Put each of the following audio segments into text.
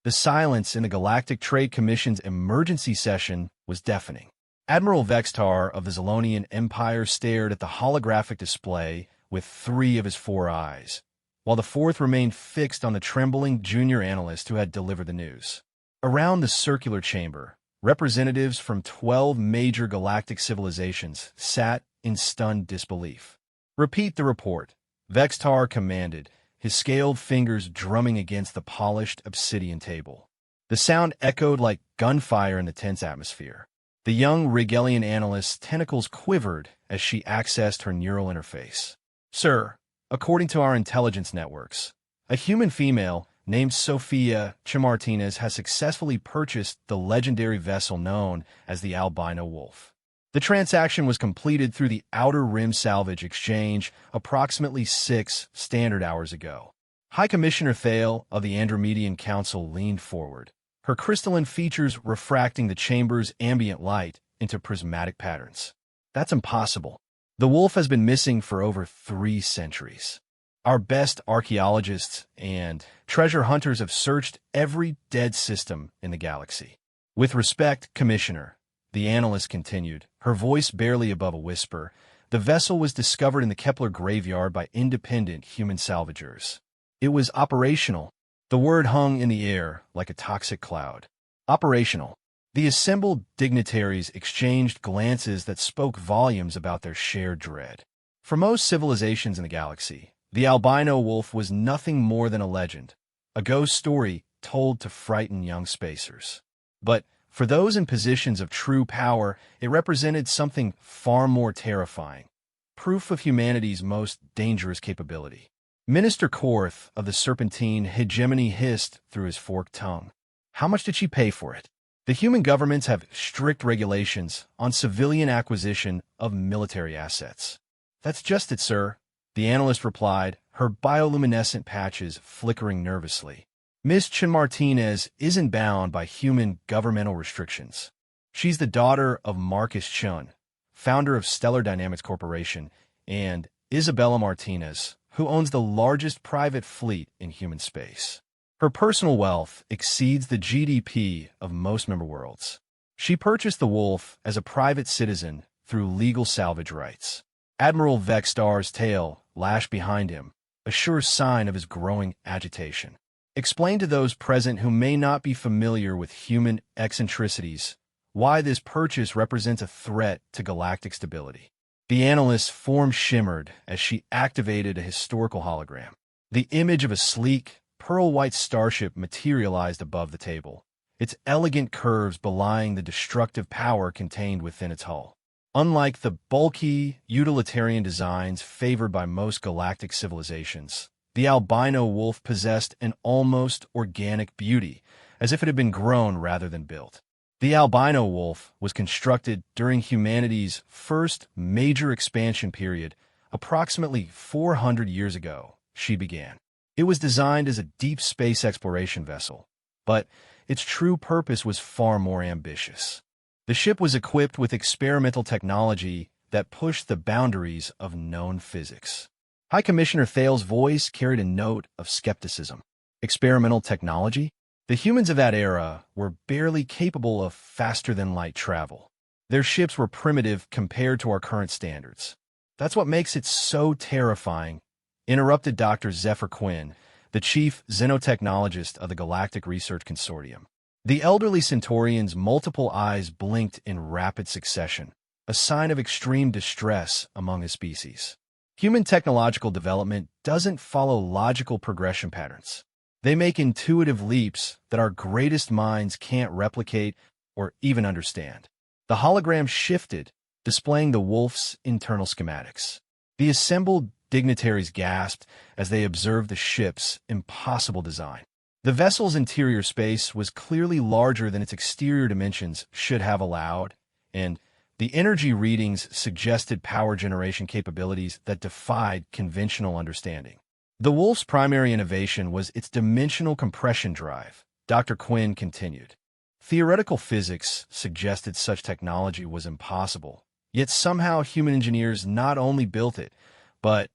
The silence in the Galactic Trade Commission's emergency session was deafening. Admiral Vextar of the Zolonian Empire stared at the holographic display with 3 of his 4 eyes, while the 4th remained fixed on the trembling junior analyst who had delivered the news. Around the circular chamber, representatives from 12 major galactic civilizations sat in stunned disbelief. "Repeat the report," Vextar commanded, his scaled fingers drumming against the polished obsidian table. The sound echoed like gunfire in the tense atmosphere. The young Rigelian analyst's tentacles quivered as she accessed her neural interface. "Sir, according to our intelligence networks, a human female named Sophia Chamartinez has successfully purchased the legendary vessel known as the Albino Wolf. The transaction was completed through the Outer Rim Salvage Exchange approximately 6 standard hours ago." High Commissioner Thale of the Andromedian Council leaned forward, her crystalline features refracting the chamber's ambient light into prismatic patterns. "That's impossible. The wolf has been missing for over 3 centuries. Our best archaeologists and treasure hunters have searched every dead system in the galaxy." "With respect, Commissioner," the analyst continued, her voice barely above a whisper, "the vessel was discovered in the Kepler graveyard by independent human salvagers. It was operational." The word hung in the air like a toxic cloud. Operational. The assembled dignitaries exchanged glances that spoke volumes about their shared dread. For most civilizations in the galaxy, the albino wolf was nothing more than a legend, a ghost story told to frighten young spacers. But for those in positions of true power, it represented something far more terrifying, proof of humanity's most dangerous capability. Minister Korth of the Serpentine Hegemony hissed through his forked tongue. "How much did she pay for it?" "The human governments have strict regulations on civilian acquisition of military assets." "That's just it, sir," the analyst replied, her bioluminescent patches flickering nervously. "Miss Chamartinez isn't bound by human governmental restrictions. She's the daughter of Marcus Chun, founder of Stellar Dynamics Corporation, and Isabella Martinez, who owns the largest private fleet in human space. Her personal wealth exceeds the GDP of most member worlds. She purchased the Wolf as a private citizen through legal salvage rights." Admiral Vextar's tail lashed behind him, a sure sign of his growing agitation. "Explain to those present who may not be familiar with human eccentricities why this purchase represents a threat to galactic stability." The analyst's form shimmered as she activated a historical hologram. The image of a sleek, pearl-white starship materialized above the table, its elegant curves belying the destructive power contained within its hull. Unlike the bulky, utilitarian designs favored by most galactic civilizations, the albino wolf possessed an almost organic beauty, as if it had been grown rather than built. The albino wolf was constructed during humanity's first major expansion period, approximately 400 years ago, she began. It was designed as a deep space exploration vessel, but its true purpose was far more ambitious. The ship was equipped with experimental technology that pushed the boundaries of known physics. High Commissioner Thale's voice carried a note of skepticism. Experimental technology? The humans of that era were barely capable of faster-than-light travel. Their ships were primitive compared to our current standards. "That's what makes it so terrifying," interrupted Dr. Zephyr Quinn, the chief xenotechnologist of the Galactic Research Consortium. The elderly Centaurian's multiple eyes blinked in rapid succession, a sign of extreme distress among his species. "Human technological development doesn't follow logical progression patterns. They make intuitive leaps that our greatest minds can't replicate or even understand." The hologram shifted, displaying the wolf's internal schematics. The assembled dignitaries gasped as they observed the ship's impossible design. The vessel's interior space was clearly larger than its exterior dimensions should have allowed, and the energy readings suggested power generation capabilities that defied conventional understanding. The Wolf's primary innovation was its dimensional compression drive, Dr. Quinn continued. Theoretical physics suggested such technology was impossible, yet somehow human engineers not only built it, but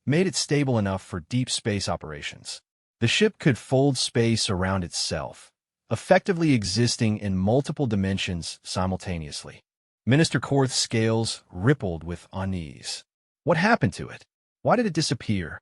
made it stable enough for deep space operations. The ship could fold space around itself, effectively existing in multiple dimensions simultaneously. Minister Korth's scales rippled with unease. What happened to it? Why did it disappear?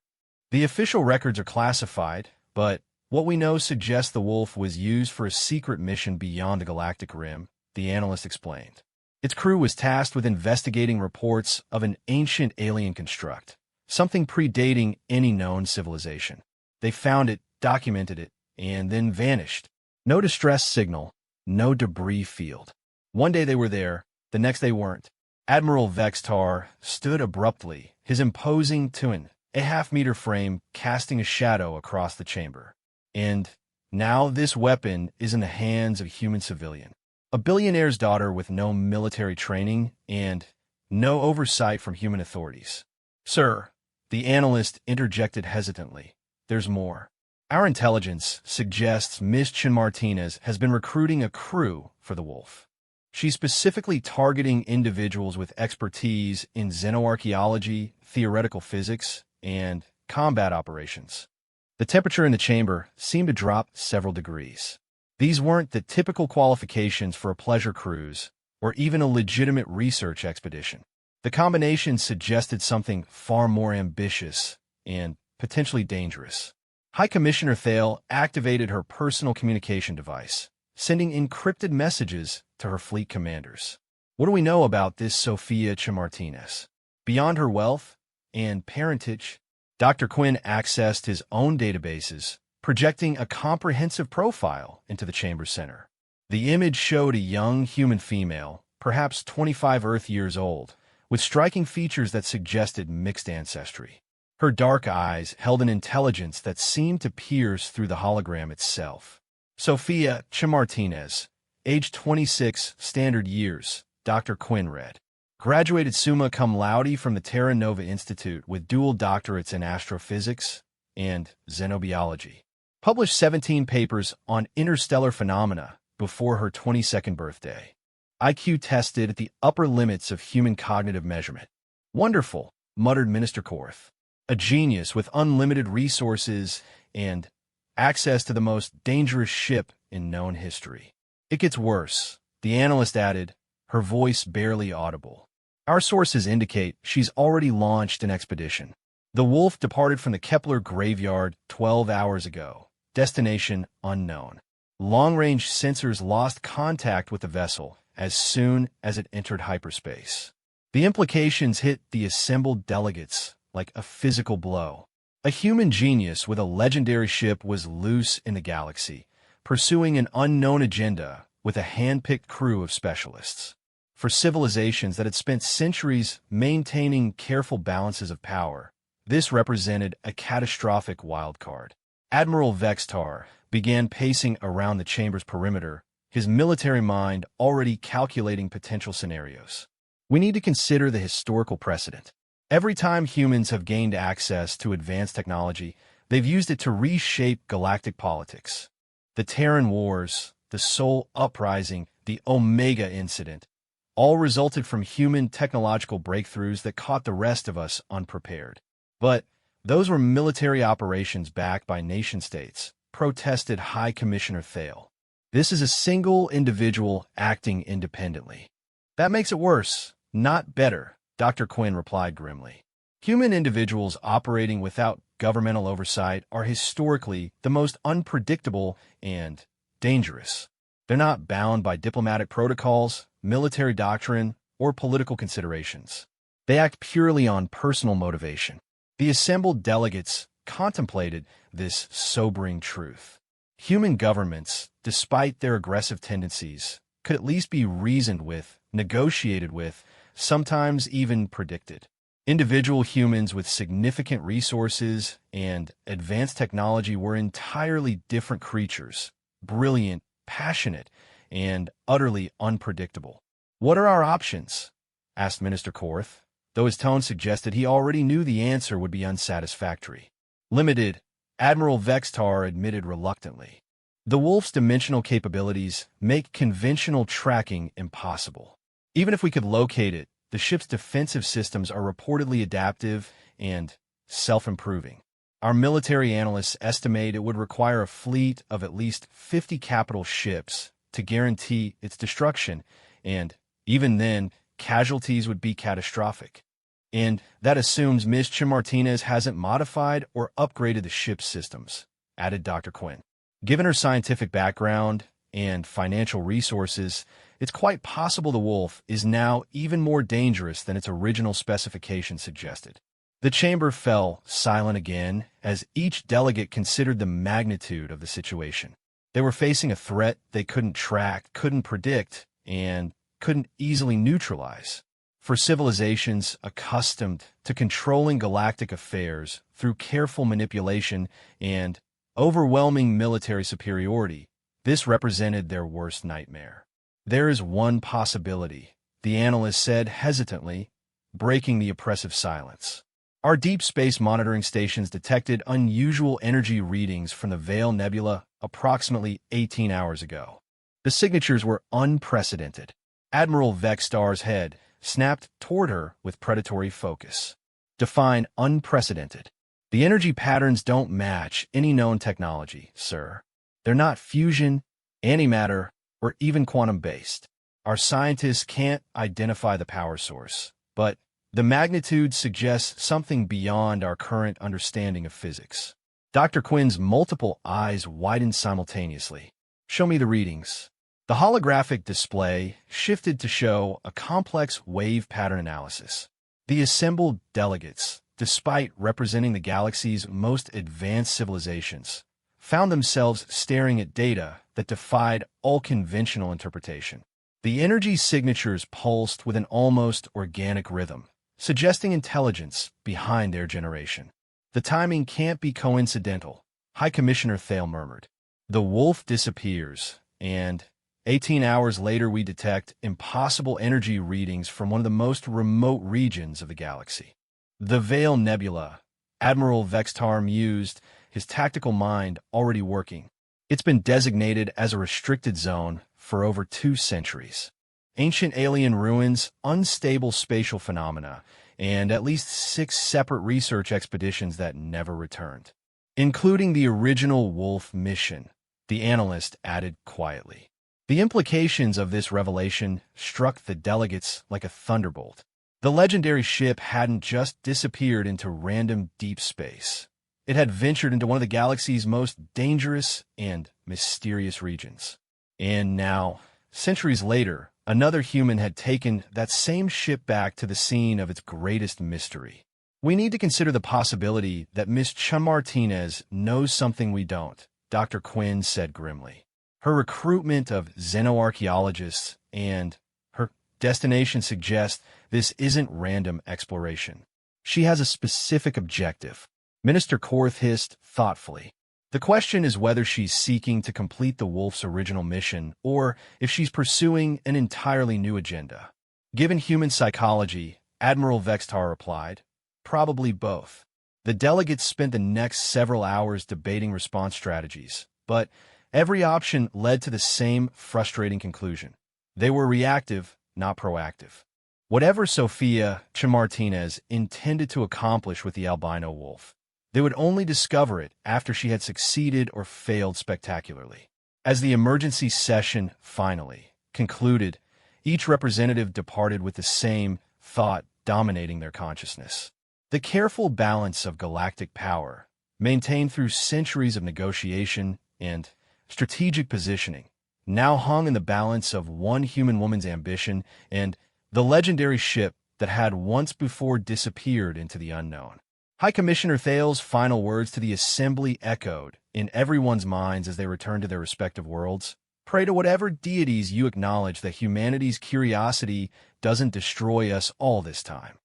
The official records are classified, but what we know suggests the wolf was used for a secret mission beyond the galactic rim, the analyst explained. Its crew was tasked with investigating reports of an ancient alien construct, something predating any known civilization. They found it, documented it, and then vanished. No distress signal, no debris field. One day they were there, the next they weren't. Admiral Vextar stood abruptly, his imposing tuin, a half-meter frame casting a shadow across the chamber. And now this weapon is in the hands of a human civilian. A billionaire's daughter with no military training and no oversight from human authorities. Sir, the analyst interjected hesitantly, there's more. Our intelligence suggests Miss Chin-Martinez has been recruiting a crew for the wolf. She's specifically targeting individuals with expertise in xenoarchaeology, theoretical physics, and combat operations. The temperature in the chamber seemed to drop several degrees. These weren't the typical qualifications for a pleasure cruise or even a legitimate research expedition. The combination suggested something far more ambitious and potentially dangerous. High Commissioner Thale activated her personal communication device, sending encrypted messages to her fleet commanders. What do we know about this Sophia Chin-Martinez? Beyond her wealth and parentage, Dr. Quinn accessed his own databases, projecting a comprehensive profile into the chamber center. The image showed a young human female, perhaps 25 Earth years old, with striking features that suggested mixed ancestry. Her dark eyes held an intelligence that seemed to pierce through the hologram itself. Sophia Chin-Martinez, age 26 standard years, Dr. Quinn read. Graduated summa cum laude from the Terra Nova Institute with dual doctorates in astrophysics and xenobiology. Published 17 papers on interstellar phenomena before her 22nd birthday. IQ tested at the upper limits of human cognitive measurement. Wonderful, muttered Minister Korth. A genius with unlimited resources and access to the most dangerous ship in known history. It gets worse, the analyst added, her voice barely audible. Our sources indicate she's already launched an expedition. The wolf departed from the Kepler graveyard 12 hours ago. Destination unknown. Long-range sensors lost contact with the vessel as soon as it entered hyperspace. The implications hit the assembled delegates like a physical blow. A human genius with a legendary ship was loose in the galaxy, pursuing an unknown agenda with a hand-picked crew of specialists. For civilizations that had spent centuries maintaining careful balances of power, this represented a catastrophic wildcard. Admiral Vextar began pacing around the chamber's perimeter, his military mind already calculating potential scenarios. We need to consider the historical precedent. Every time humans have gained access to advanced technology, they've used it to reshape galactic politics. The Terran Wars, the Sol Uprising, the Omega Incident, all resulted from human technological breakthroughs that caught the rest of us unprepared. But those were military operations backed by nation-states, protested High Commissioner Thale. This is a single individual acting independently. That makes it worse, not better, Dr. Quinn replied grimly. Human individuals operating without governmental oversight are historically the most unpredictable and dangerous. They're not bound by diplomatic protocols, military doctrine, or political considerations. They act purely on personal motivation. The assembled delegates contemplated this sobering truth. Human governments, despite their aggressive tendencies, could at least be reasoned with, negotiated with, sometimes even predicted. Individual humans with significant resources and advanced technology were entirely different creatures, brilliant, passionate, and utterly unpredictable. What are our options? Asked Minister Korth, though his tone suggested he already knew the answer would be unsatisfactory. Limited, Admiral Vextar admitted reluctantly. The Wolf's dimensional capabilities make conventional tracking impossible. Even if we could locate it, the ship's defensive systems are reportedly adaptive and self-improving. Our military analysts estimate it would require a fleet of at least 50 capital ships to guarantee its destruction, and even then, casualties would be catastrophic. And that assumes Ms. Martinez hasn't modified or upgraded the ship's systems, added Dr. Quinn. Given her scientific background and financial resources, it's quite possible the Wolf is now even more dangerous than its original specification suggested. The chamber fell silent again as each delegate considered the magnitude of the situation. They were facing a threat they couldn't track, couldn't predict, and couldn't easily neutralize. For civilizations accustomed to controlling galactic affairs through careful manipulation and overwhelming military superiority, this represented their worst nightmare. There is one possibility, the analyst said hesitantly, breaking the oppressive silence. Our deep space monitoring stations detected unusual energy readings from the Veil Nebula approximately 18 hours ago. The signatures were unprecedented. Admiral Vextar's head snapped toward her with predatory focus. Define unprecedented. The energy patterns don't match any known technology, sir. They're not fusion, antimatter, or even quantum-based. Our scientists can't identify the power source, but the magnitude suggests something beyond our current understanding of physics. Dr. Quinn's multiple eyes widened simultaneously. Show me the readings. The holographic display shifted to show a complex wave pattern analysis. The assembled delegates, despite representing the galaxy's most advanced civilizations, found themselves staring at data that defied all conventional interpretation. The energy signatures pulsed with an almost organic rhythm, suggesting intelligence behind their generation. The timing can't be coincidental, High Commissioner Thale murmured. The Wolf disappears, and 18 hours later we detect impossible energy readings from one of the most remote regions of the galaxy. The Veil Nebula, Admiral Vextar mused, his tactical mind already working. It's been designated as a restricted zone for over 2 centuries. Ancient alien ruins, unstable spatial phenomena, and at least 6 separate research expeditions that never returned. Including the original Wolf mission, the analyst added quietly. The implications of this revelation struck the delegates like a thunderbolt. The legendary ship hadn't just disappeared into random deep space. It had ventured into one of the galaxy's most dangerous and mysterious regions. And now, centuries later, another human had taken that same ship back to the scene of its greatest mystery. We need to consider the possibility that Miss Martinez knows something we don't, Dr. Quinn said grimly. Her recruitment of xenoarchaeologists and her destination suggest this isn't random exploration. She has a specific objective. Minister Korth hissed thoughtfully. The question is whether she's seeking to complete the Wolf's original mission or if she's pursuing an entirely new agenda. Given human psychology, Admiral Vextar replied, probably both. The delegates spent the next several hours debating response strategies, but every option led to the same frustrating conclusion. They were reactive, not proactive. Whatever Sophia Martinez intended to accomplish with the albino wolf, they would only discover it after she had succeeded or failed spectacularly. As the emergency session finally concluded, each representative departed with the same thought dominating their consciousness. The careful balance of galactic power, maintained through centuries of negotiation and strategic positioning, now hung in the balance of one human woman's ambition and the legendary ship that had once before disappeared into the unknown. High Commissioner Thale's final words to the assembly echoed in everyone's minds as they returned to their respective worlds. Pray to whatever deities you acknowledge that humanity's curiosity doesn't destroy us all this time.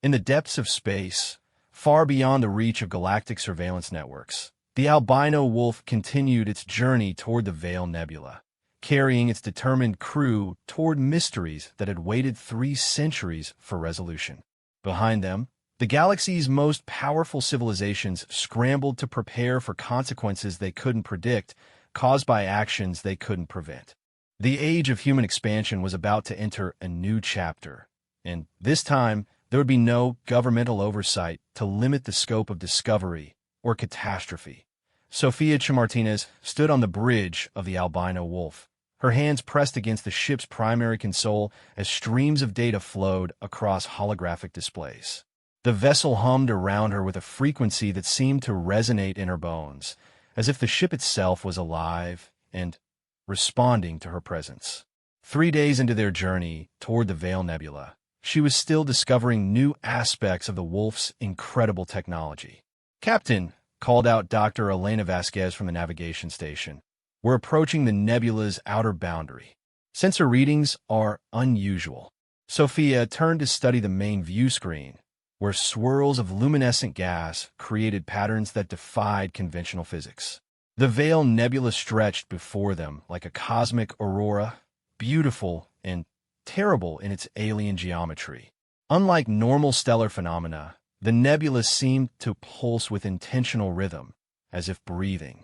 In the depths of space, far beyond the reach of galactic surveillance networks, the albino wolf continued its journey toward the Veil Nebula, carrying its determined crew toward mysteries that had waited 3 centuries for resolution. Behind them, the galaxy's most powerful civilizations scrambled to prepare for consequences they couldn't predict, caused by actions they couldn't prevent. The age of human expansion was about to enter a new chapter, and this time there would be no governmental oversight to limit the scope of discovery or catastrophe. Sofia Chamartinez stood on the bridge of the Albino Wolf, her hands pressed against the ship's primary console as streams of data flowed across holographic displays. The vessel hummed around her with a frequency that seemed to resonate in her bones, as if the ship itself was alive and responding to her presence. 3 days into their journey toward the Veil Nebula, she was still discovering new aspects of the Wolf's incredible technology. "Captain," called out Dr. Elena Vasquez from the navigation station, "we're approaching the nebula's outer boundary. Sensor readings are unusual." Sophia turned to study the main view screen, where swirls of luminescent gas created patterns that defied conventional physics. The Veil Nebula stretched before them like a cosmic aurora, beautiful and terrible in its alien geometry. Unlike normal stellar phenomena, the nebula seemed to pulse with intentional rhythm, as if breathing.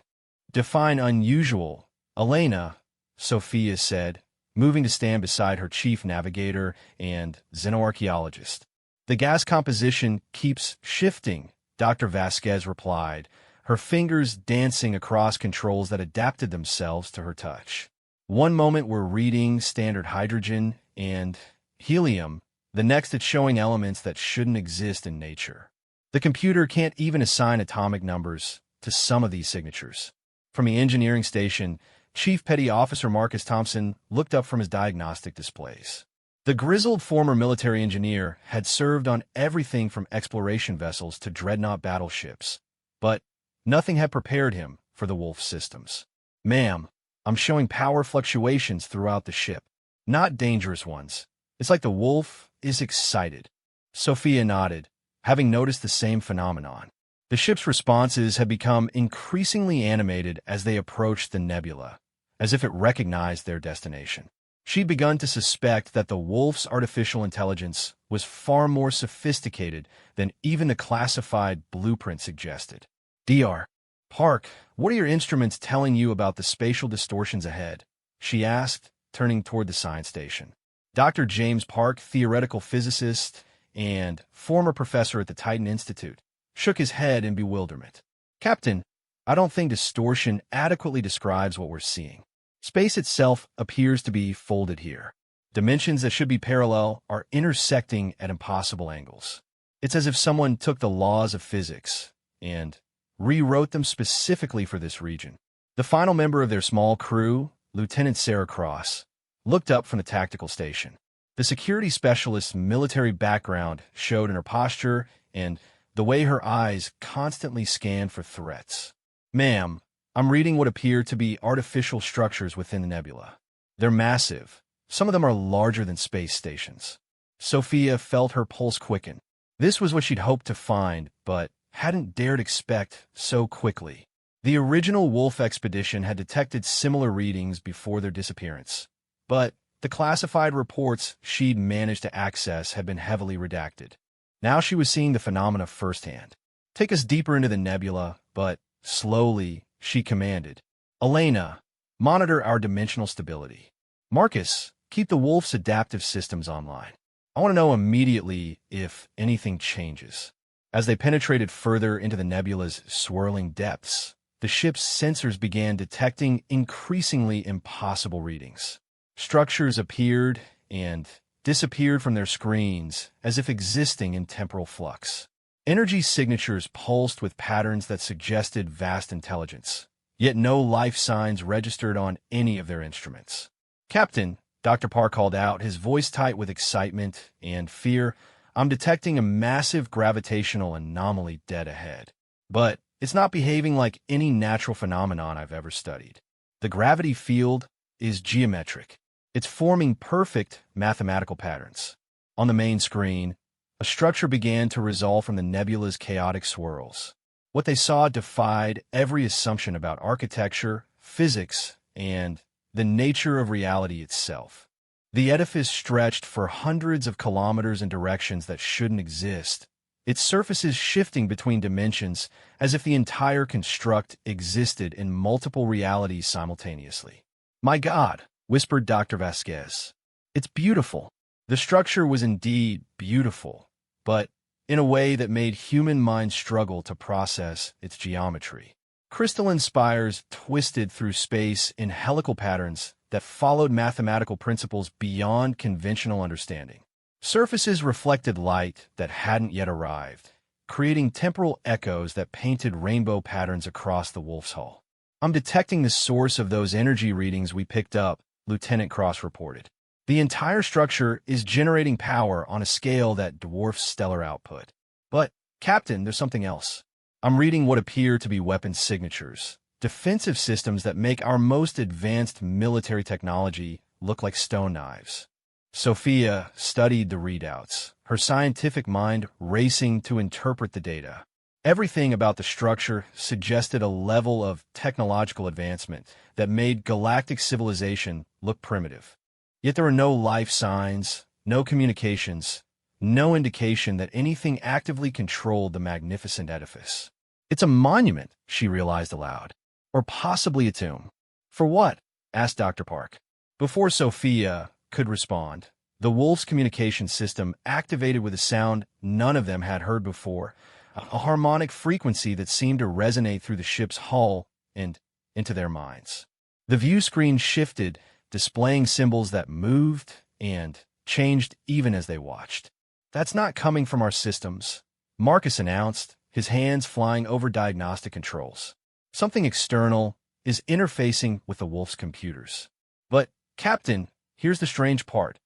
"Define unusual, Elena," Sophia said, moving to stand beside her chief navigator and xenoarchaeologist. "The gas composition keeps shifting," Dr. Vasquez replied, her fingers dancing across controls that adapted themselves to her touch. One moment we're reading standard hydrogen and helium, the next it's showing elements that shouldn't exist in nature. The computer can't even assign atomic numbers to some of these signatures. From the engineering station, Chief Petty Officer Marcus Thompson looked up from his diagnostic displays. The grizzled former military engineer had served on everything from exploration vessels to dreadnought battleships, but nothing had prepared him for the Wolf systems. "Ma'am, I'm showing power fluctuations throughout the ship. Not dangerous ones. It's like the Wolf is excited." Sophia nodded, having noticed the same phenomenon. The ship's responses had become increasingly animated as they approached the nebula, as if it recognized their destination. She'd begun to suspect that the Wolf's artificial intelligence was far more sophisticated than even the classified blueprint suggested. "Dr. Park, what are your instruments telling you about the spatial distortions ahead?" she asked, turning toward the science station. Dr. James Park, theoretical physicist and former professor at the Titan Institute, shook his head in bewilderment. "Captain, I don't think distortion adequately describes what we're seeing. Space itself appears to be folded here. Dimensions that should be parallel are intersecting at impossible angles. It's as if someone took the laws of physics and rewrote them specifically for this region." The final member of their small crew, Lieutenant Sarah Cross, looked up from the tactical station. The security specialist's military background showed in her posture and the way her eyes constantly scanned for threats. "Ma'am, I'm reading what appear to be artificial structures within the nebula. They're massive. Some of them are larger than space stations." Sophia felt her pulse quicken. This was what she'd hoped to find, but hadn't dared expect so quickly. The original Wolf expedition had detected similar readings before their disappearance, but the classified reports she'd managed to access had been heavily redacted. Now she was seeing the phenomena firsthand. "Take us deeper into the nebula, but slowly," she commanded. "Elena, monitor our dimensional stability. Marcus, keep the Wolf's adaptive systems online. I want to know immediately if anything changes." As they penetrated further into the nebula's swirling depths, the ship's sensors began detecting increasingly impossible readings. Structures appeared and disappeared from their screens as if existing in temporal flux. Energy signatures pulsed with patterns that suggested vast intelligence, yet no life signs registered on any of their instruments. "Captain," Dr. Parr called out, his voice tight with excitement and fear, "I'm detecting a massive gravitational anomaly dead ahead. But it's not behaving like any natural phenomenon I've ever studied. The gravity field is geometric. It's forming perfect mathematical patterns." On the main screen, a structure began to resolve from the nebula's chaotic swirls. What they saw defied every assumption about architecture, physics, and the nature of reality itself. The edifice stretched for hundreds of kilometers in directions that shouldn't exist, its surfaces shifting between dimensions as if the entire construct existed in multiple realities simultaneously. "My God," whispered Dr. Vasquez. "It's beautiful." The structure was indeed beautiful, but in a way that made human minds struggle to process its geometry. Crystalline spires twisted through space in helical patterns that followed mathematical principles beyond conventional understanding. Surfaces reflected light that hadn't yet arrived, creating temporal echoes that painted rainbow patterns across the Wolf's Hull. "I'm detecting the source of those energy readings we picked up," Lieutenant Cross reported. "The entire structure is generating power on a scale that dwarfs stellar output." "But, Captain, there's something else. I'm reading what appear to be weapon signatures, defensive systems that make our most advanced military technology look like stone knives." Sophia studied the readouts, her scientific mind racing to interpret the data. Everything about the structure suggested a level of technological advancement that made galactic civilization look primitive. Yet there were no life signs, no communications, no indication that anything actively controlled the magnificent edifice. "It's a monument," she realized aloud. "Or possibly a tomb." "For what?" asked Dr. Park. Before Sophia could respond, the Wolf's communication system activated with a sound none of them had heard before, a harmonic frequency that seemed to resonate through the ship's hull and into their minds. The view screen shifted, displaying symbols that moved and changed even as they watched. "That's not coming from our systems," Marcus announced, his hands flying over diagnostic controls. "Something external is interfacing with the Wolf's computers." "But, Captain, here's the strange part.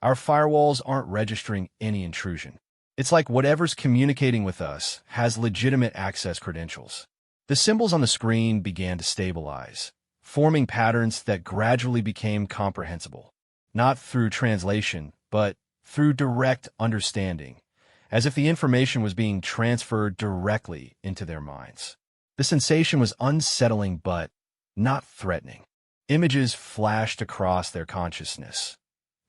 Our firewalls aren't registering any intrusion. It's like whatever's communicating with us has legitimate access credentials." The symbols on the screen began to stabilize, forming patterns that gradually became comprehensible, not through translation, but through direct understanding, as if the information was being transferred directly into their minds. The sensation was unsettling but not threatening. Images flashed across their consciousness.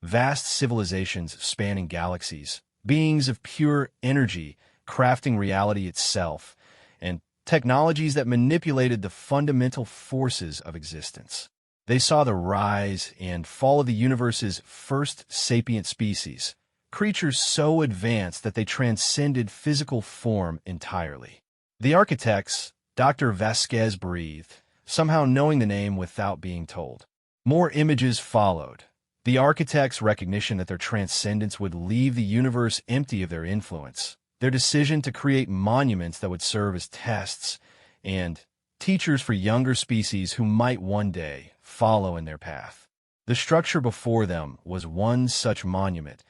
Vast civilizations spanning galaxies, beings of pure energy crafting reality itself, and technologies that manipulated the fundamental forces of existence. They saw the rise and fall of the universe's first sapient species, creatures so advanced that they transcended physical form entirely. The architects, Dr. Vasquez breathed, somehow knowing the name without being told. More images followed. The architects' recognition that their transcendence would leave the universe empty of their influence, their decision to create monuments that would serve as tests and teachers for younger species who might one day follow in their path. The structure before them was one such monument,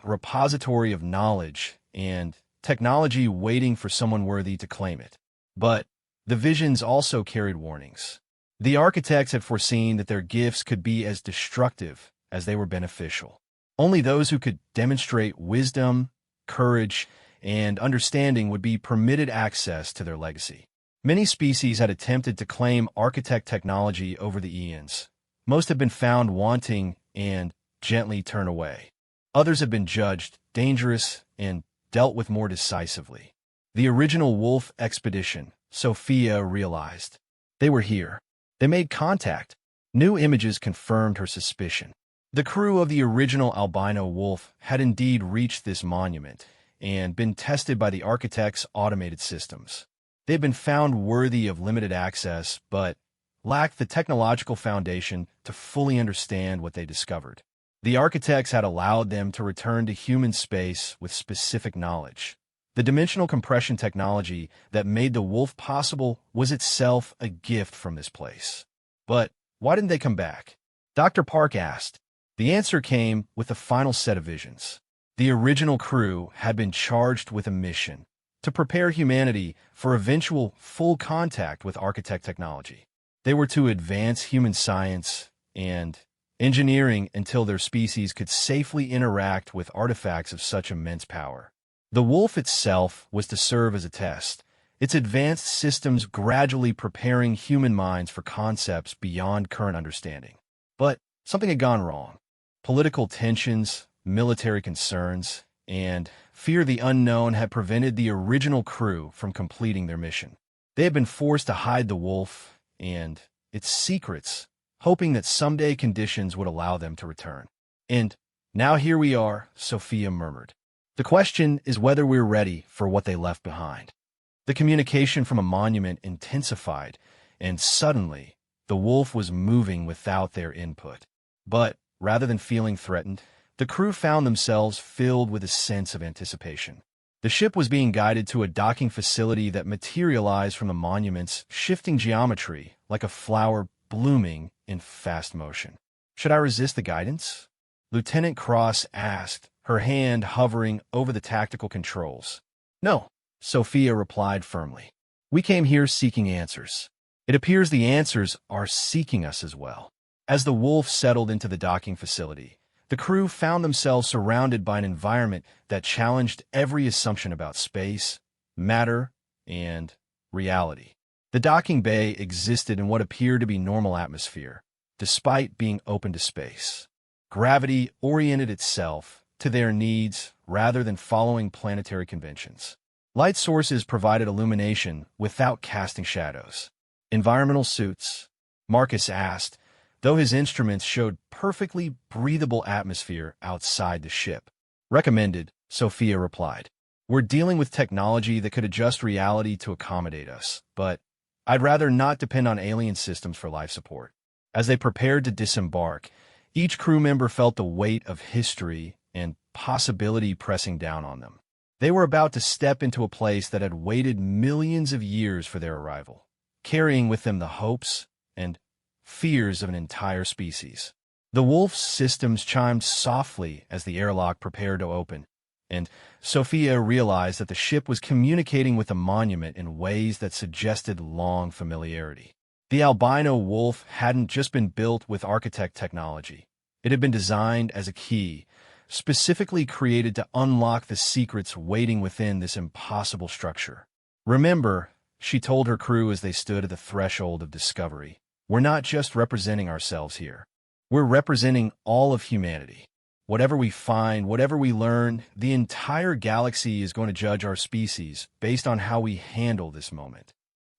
a repository of knowledge and technology waiting for someone worthy to claim it. But the visions also carried warnings. The architects had foreseen that their gifts could be as destructive as they were beneficial. Only those who could demonstrate wisdom, courage, and understanding would be permitted access to their legacy. Many species had attempted to claim architect technology over the eons. Most have been found wanting and gently turned away. Others have been judged dangerous and dealt with more decisively. The original Wolf expedition, Sophia realized. They were here. They made contact. New images confirmed her suspicion. The crew of the original Albino Wolf had indeed reached this monument and been tested by the architect's automated systems. They had been found worthy of limited access, but lacked the technological foundation to fully understand what they discovered. The architects had allowed them to return to human space with specific knowledge. The dimensional compression technology that made the Wolf possible was itself a gift from this place. But why didn't they come back? Dr. Park asked. The answer came with the final set of visions. The original crew had been charged with a mission to prepare humanity for eventual full contact with architect technology. They were to advance human science and engineering until their species could safely interact with artifacts of such immense power. The Wolf itself was to serve as a test, its advanced systems gradually preparing human minds for concepts beyond current understanding. But something had gone wrong. Political tensions, military concerns, and fear of the unknown had prevented the original crew from completing their mission. They had been forced to hide the Wolf and its secrets, hoping that someday conditions would allow them to return. "And now here we are," Sophia murmured. The question is whether we're ready for what they left behind. The communication from a monument intensified, and suddenly, the wolf was moving without their input. But, rather than feeling threatened, the crew found themselves filled with a sense of anticipation. The ship was being guided to a docking facility that materialized from the monument's shifting geometry like a flower blooming in fast motion. Should I resist the guidance? Lieutenant Cross asked, her hand hovering over the tactical controls. No, Sophia replied firmly. We came here seeking answers. It appears the answers are seeking us as well. As the wolf settled into the docking facility, the crew found themselves surrounded by an environment that challenged every assumption about space, matter, and reality. The docking bay existed in what appeared to be normal atmosphere, despite being open to space. Gravity oriented itself to their needs rather than following planetary conventions. Light sources provided illumination without casting shadows. Environmental suits? Marcus asked, though his instruments showed perfectly breathable atmosphere outside the ship. Recommended, Sophia replied. We're dealing with technology that could adjust reality to accommodate us, but I'd rather not depend on alien systems for life support. As they prepared to disembark, each crew member felt the weight of history and possibility pressing down on them. They were about to step into a place that had waited millions of years for their arrival, carrying with them the hopes and fears of an entire species. The wolf's systems chimed softly as the airlock prepared to open, and Sophia realized that the ship was communicating with the monument in ways that suggested long familiarity. The albino wolf hadn't just been built with architect technology. It had been designed as a key, specifically created to unlock the secrets waiting within this impossible structure. Remember, she told her crew as they stood at the threshold of discovery, we're not just representing ourselves here. We're representing all of humanity. Whatever we find, whatever we learn, the entire galaxy is going to judge our species based on how we handle this moment.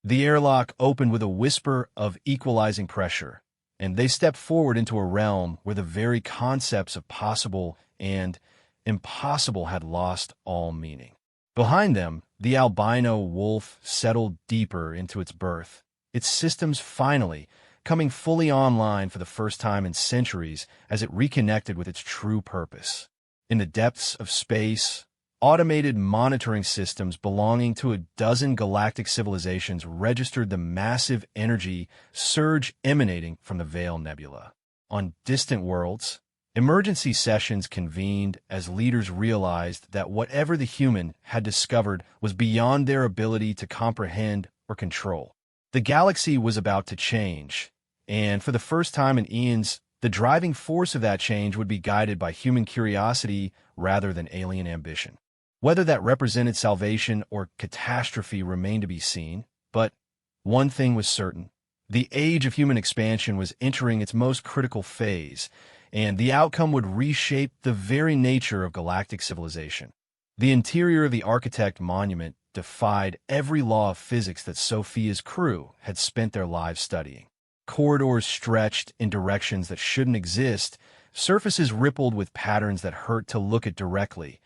The airlock opened with a whisper of equalizing pressure, and they stepped forward into a realm where the very concepts of possible and impossible had lost all meaning. Behind them, the albino wolf settled deeper into its berth, its systems finally coming fully online for the first time in centuries as it reconnected with its true purpose. In the depths of space, automated monitoring systems belonging to a dozen galactic civilizations registered the massive energy surge emanating from the Veil Nebula. On distant worlds, emergency sessions convened as leaders realized that whatever the human had discovered was beyond their ability to comprehend or control. The galaxy was about to change, and for the first time in eons, the driving force of that change would be guided by human curiosity rather than alien ambition. Whether that represented salvation or catastrophe remained to be seen, but one thing was certain. The age of human expansion was entering its most critical phase, and the outcome would reshape the very nature of galactic civilization. The interior of the Architect Monument defied every law of physics that Sophia's crew had spent their lives studying. Corridors stretched in directions that shouldn't exist, surfaces rippled with patterns that hurt to look at directly,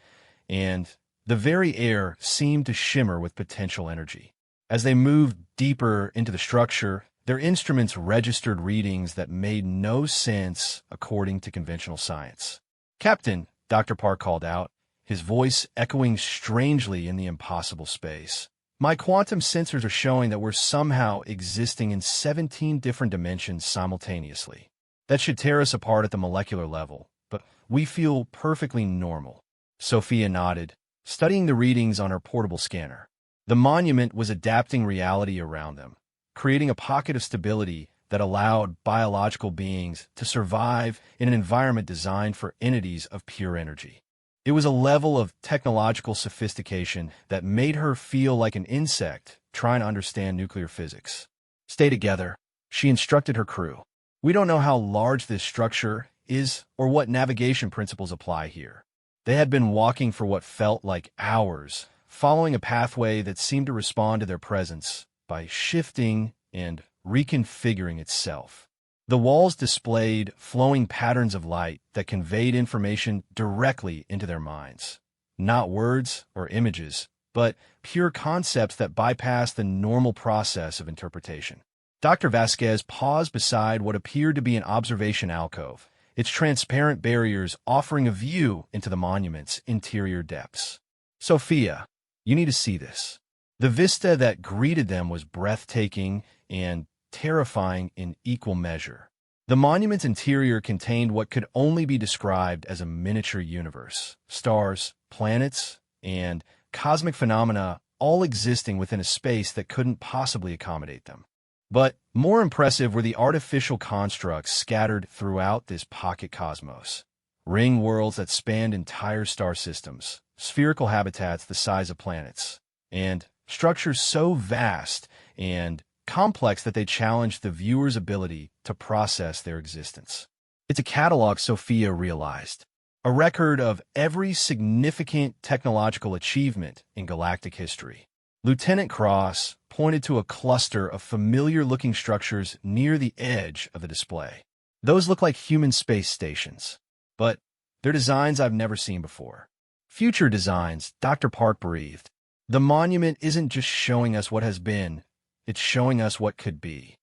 and the very air seemed to shimmer with potential energy. As they moved deeper into the structure, their instruments registered readings that made no sense according to conventional science. Captain, Dr. Park called out, his voice echoing strangely in the impossible space. My quantum sensors are showing that we're somehow existing in 17 different dimensions simultaneously. That should tear us apart at the molecular level, but we feel perfectly normal. Sophia nodded, studying the readings on her portable scanner. The monument was adapting reality around them, creating a pocket of stability that allowed biological beings to survive in an environment designed for entities of pure energy. It was a level of technological sophistication that made her feel like an insect trying to understand nuclear physics. Stay together, she instructed her crew. We don't know how large this structure is or what navigation principles apply here. They had been walking for what felt like hours, following a pathway that seemed to respond to their presence by shifting and reconfiguring itself. The walls displayed flowing patterns of light that conveyed information directly into their minds. not words or images, but pure concepts that bypass the normal process of interpretation. Dr. Vasquez paused beside what appeared to be an observation alcove, its transparent barriers offering a view into the monument's interior depths. Sophia, you need to see this. The vista that greeted them was breathtaking and terrifying in equal measure. The monument's interior contained what could only be described as a miniature universe, stars, planets, and cosmic phenomena all existing within a space that couldn't possibly accommodate them. But more impressive were the artificial constructs scattered throughout this pocket cosmos. Ring worlds that spanned entire star systems, spherical habitats the size of planets, and structures so vast and complex that they challenged the viewer's ability to process their existence. It's a catalog, Sophia realized, a record of every significant technological achievement in galactic history. Lieutenant Cross pointed to a cluster of familiar-looking structures near the edge of the display. Those look like human space stations, but they're designs I've never seen before. Future designs, Dr. Park breathed. The monument isn't just showing us what has been, it's showing us what could be.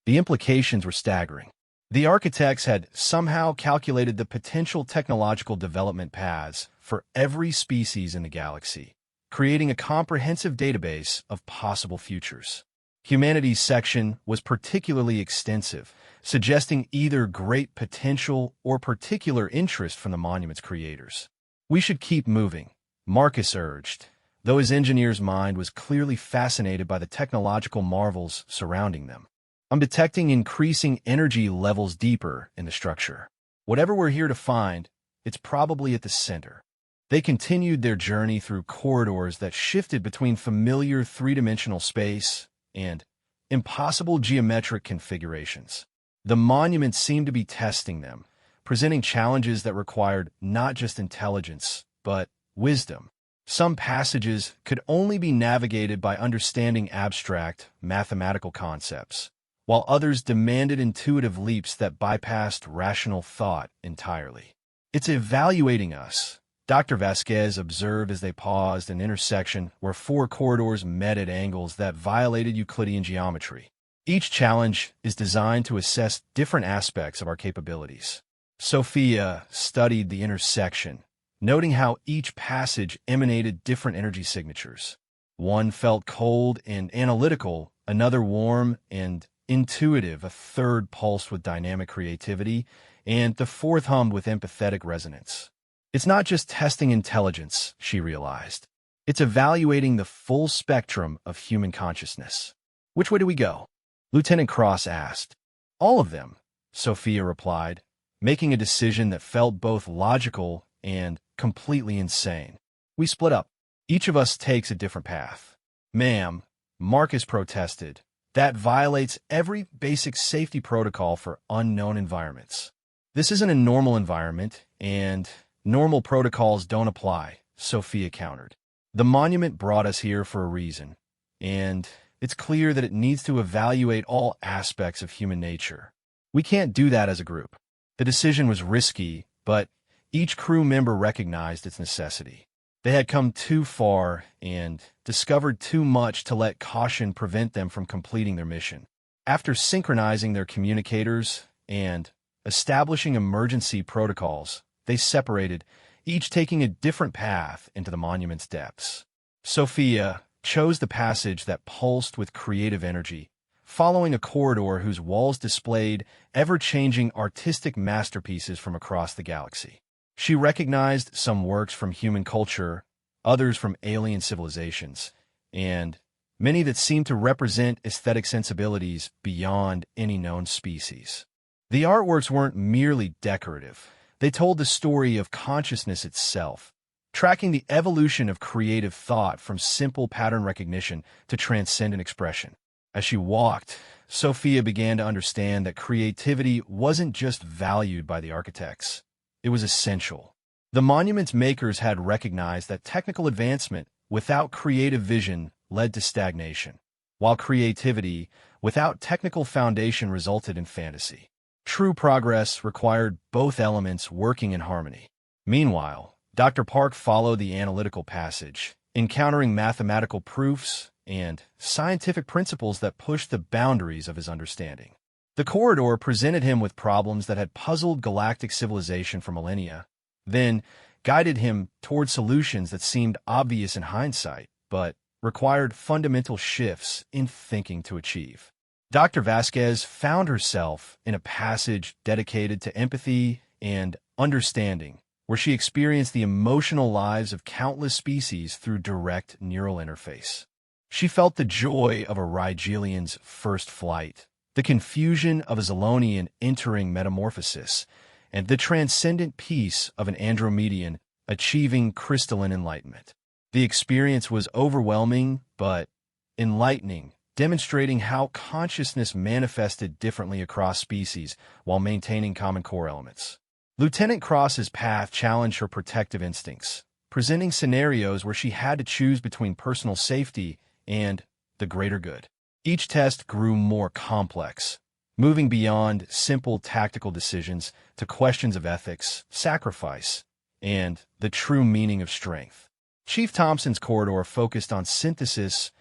The implications were staggering. The architects had somehow calculated the potential technological development paths for every species in the galaxy, creating a comprehensive database of possible futures. Humanity's section was particularly extensive, suggesting either great potential or particular interest from the monument's creators. We should keep moving, Marcus urged, though his engineer's mind was clearly fascinated by the technological marvels surrounding them. I'm detecting increasing energy levels deeper in the structure. Whatever we're here to find, it's probably at the center. They continued their journey through corridors that shifted between familiar three-dimensional space and impossible geometric configurations. The monument seemed to be testing them, presenting challenges that required not just intelligence, but wisdom. Some passages could only be navigated by understanding abstract, mathematical concepts, while others demanded intuitive leaps that bypassed rational thought entirely. It's evaluating us, Dr. Vasquez observed as they paused an intersection where four corridors met at angles that violated Euclidean geometry. Each challenge is designed to assess different aspects of our capabilities. Sophia studied the intersection, noting how each passage emanated different energy signatures. One felt cold and analytical, another warm and intuitive, a third pulsed with dynamic creativity, and the fourth hummed with empathetic resonance. It's not just testing intelligence, she realized. It's evaluating the full spectrum of human consciousness. Which way do we go? Lieutenant Cross asked. All of them, Sophia replied, making a decision that felt both logical and completely insane. We split up. Each of us takes a different path. Ma'am, Marcus protested, that violates every basic safety protocol for unknown environments. This isn't a normal environment, and normal protocols don't apply, Sophia countered. The monument brought us here for a reason, and it's clear that it needs to evaluate all aspects of human nature. We can't do that as a group. The decision was risky, but each crew member recognized its necessity. They had come too far and discovered too much to let caution prevent them from completing their mission. After synchronizing their communicators and establishing emergency protocols, they separated, each taking a different path into the monument's depths. Sophia chose the passage that pulsed with creative energy, following a corridor whose walls displayed ever-changing artistic masterpieces from across the galaxy. She recognized some works from human culture, others from alien civilizations, and many that seemed to represent aesthetic sensibilities beyond any known species. The artworks weren't merely decorative. They told the story of consciousness itself, tracking the evolution of creative thought from simple pattern recognition to transcendent expression. As she walked, Sophia began to understand that creativity wasn't just valued by the architects. It was essential. The monument's makers had recognized that technical advancement without creative vision led to stagnation, while creativity without technical foundation resulted in fantasy. True progress required both elements working in harmony. Meanwhile, Dr. Park followed the analytical passage, encountering mathematical proofs and scientific principles that pushed the boundaries of his understanding. The corridor presented him with problems that had puzzled galactic civilization for millennia, then guided him toward solutions that seemed obvious in hindsight, but required fundamental shifts in thinking to achieve. Dr. Vasquez found herself in a passage dedicated to empathy and understanding, where she experienced the emotional lives of countless species through direct neural interface. She felt the joy of a Rigelian's first flight, the confusion of a Zolonian entering metamorphosis, and the transcendent peace of an Andromedian achieving crystalline enlightenment. The experience was overwhelming but enlightening, demonstrating how consciousness manifested differently across species while maintaining common core elements. Lieutenant Cross's path challenged her protective instincts, presenting scenarios where she had to choose between personal safety and the greater good. Each test grew more complex, moving beyond simple tactical decisions to questions of ethics, sacrifice, and the true meaning of strength. Chief Thompson's corridor focused on synthesis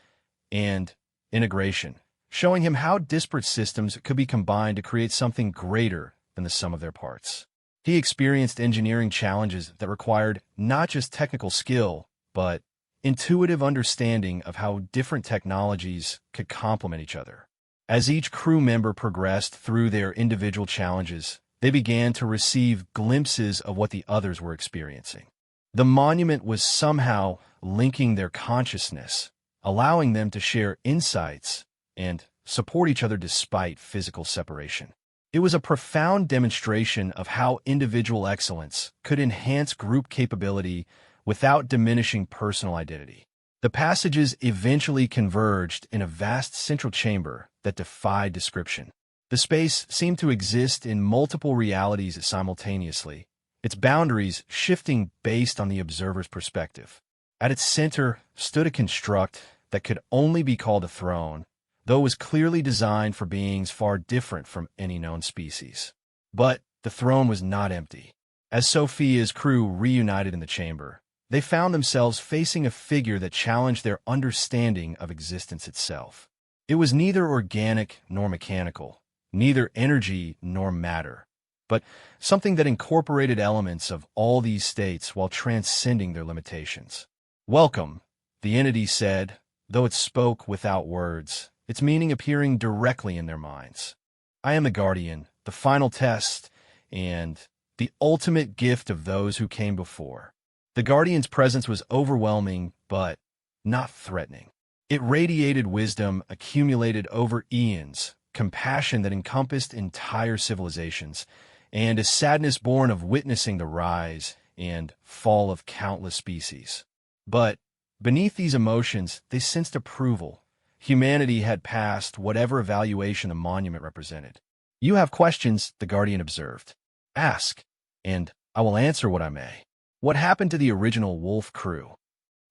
and integration, showing him how disparate systems could be combined to create something greater than the sum of their parts. He experienced engineering challenges that required not just technical skill, but intuitive understanding of how different technologies could complement each other. As each crew member progressed through their individual challenges, they began to receive glimpses of what the others were experiencing. The monument was somehow linking their consciousness, allowing them to share insights and support each other despite physical separation. It was a profound demonstration of how individual excellence could enhance group capability without diminishing personal identity. The passages eventually converged in a vast central chamber that defied description. The space seemed to exist in multiple realities simultaneously, its boundaries shifting based on the observer's perspective. At its center stood a construct that could only be called a throne, though it was clearly designed for beings far different from any known species. But the throne was not empty. As Sophia's crew reunited in the chamber, they found themselves facing a figure that challenged their understanding of existence itself. It was neither organic nor mechanical, neither energy nor matter, but something that incorporated elements of all these states while transcending their limitations. "Welcome," the entity said, though it spoke without words, its meaning appearing directly in their minds. "I am the Guardian, the final test, and the ultimate gift of those who came before." The Guardian's presence was overwhelming, but not threatening. It radiated wisdom accumulated over eons, compassion that encompassed entire civilizations, and a sadness born of witnessing the rise and fall of countless species. But beneath these emotions, they sensed approval. Humanity had passed whatever evaluation the monument represented. "You have questions," the Guardian observed. "Ask, and I will answer what I may." "What happened to the original Wolf crew?"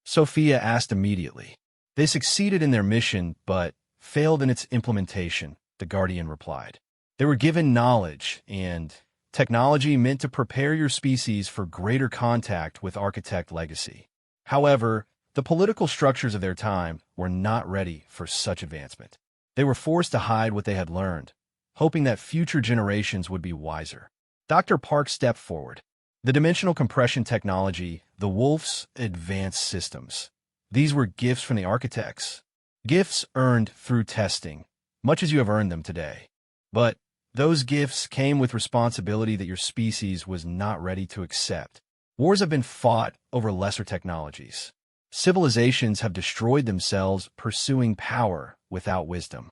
Sophia asked immediately. "They succeeded in their mission, but failed in its implementation," the Guardian replied. "They were given knowledge and technology meant to prepare your species for greater contact with Architect legacy. However, the political structures of their time were not ready for such advancement. They were forced to hide what they had learned, hoping that future generations would be wiser." Dr. Park stepped forward. "The dimensional compression technology, the Wolf's advanced systems. These were gifts from the architects. Gifts earned through testing, much as you have earned them today. But those gifts came with responsibility that your species was not ready to accept. Wars have been fought over lesser technologies. Civilizations have destroyed themselves pursuing power without wisdom."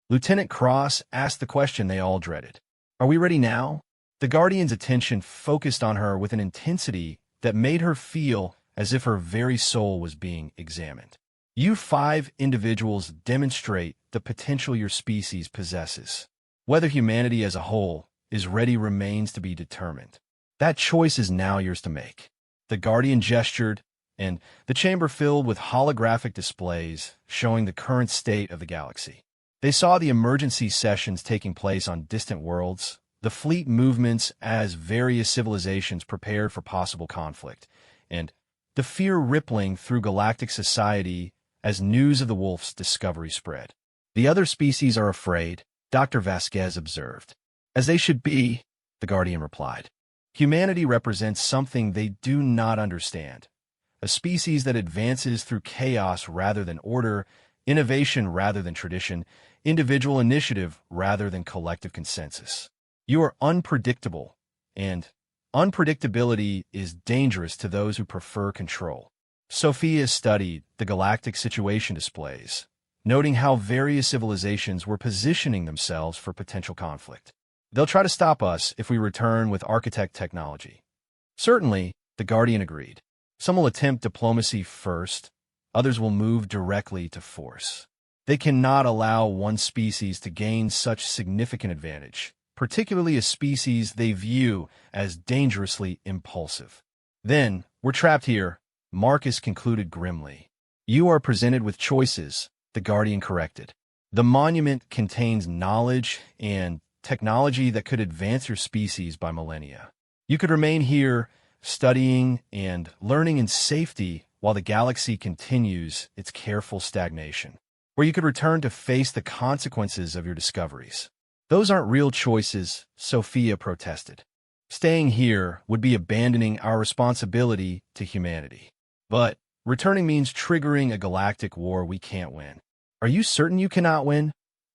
Lieutenant Cross asked the question they all dreaded. "Are we ready now?" The Guardian's attention focused on her with an intensity that made her feel as if her very soul was being examined. "You 5 individuals demonstrate the potential your species possesses. Whether humanity as a whole is ready remains to be determined. That choice is now yours to make." The Guardian gestured, and the chamber filled with holographic displays showing the current state of the galaxy. They saw the emergency sessions taking place on distant worlds, the fleet movements as various civilizations prepared for possible conflict, and the fear rippling through galactic society as news of the wolf's discovery spread. The other species are afraid, Dr. Vasquez observed. As they should be, the Guardian replied. Humanity represents something they do not understand. A species that advances through chaos rather than order, innovation rather than tradition, individual initiative rather than collective consensus. You are unpredictable, and unpredictability is dangerous to those who prefer control. Sophia studied the galactic situation displays, noting how various civilizations were positioning themselves for potential conflict. They'll try to stop us if we return with architect technology. Certainly, the Guardian agreed. Some will attempt diplomacy first, others will move directly to force. They cannot allow one species to gain such significant advantage, particularly a species they view as dangerously impulsive. Then, we're trapped here, Marcus concluded grimly. You are presented with choices, the Guardian corrected. The monument contains knowledge and technology that could advance your species by millennia. You could remain here, studying and learning in safety while the galaxy continues its careful stagnation. Or you could return to face the consequences of your discoveries. Those aren't real choices, Sophia protested. Staying here would be abandoning our responsibility to humanity. But returning means triggering a galactic war we can't win. Are you certain you cannot win?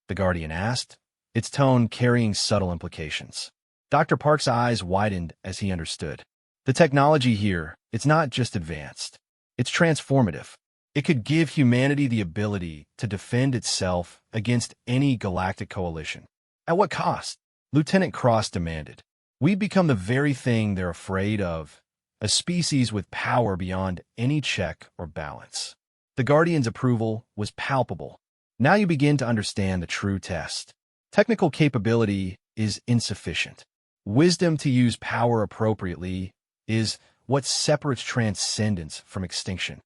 The Guardian asked, its tone carrying subtle implications. Dr. Park's eyes widened as he understood. The technology here, it's not just advanced. It's transformative. It could give humanity the ability to defend itself against any galactic coalition. At what cost? Lieutenant Cross demanded. We'd become the very thing they're afraid of, a species with power beyond any check or balance. The Guardian's approval was palpable. Now you begin to understand the true test. Technical capability is insufficient. Wisdom to use power appropriately is what separates transcendence from extinction.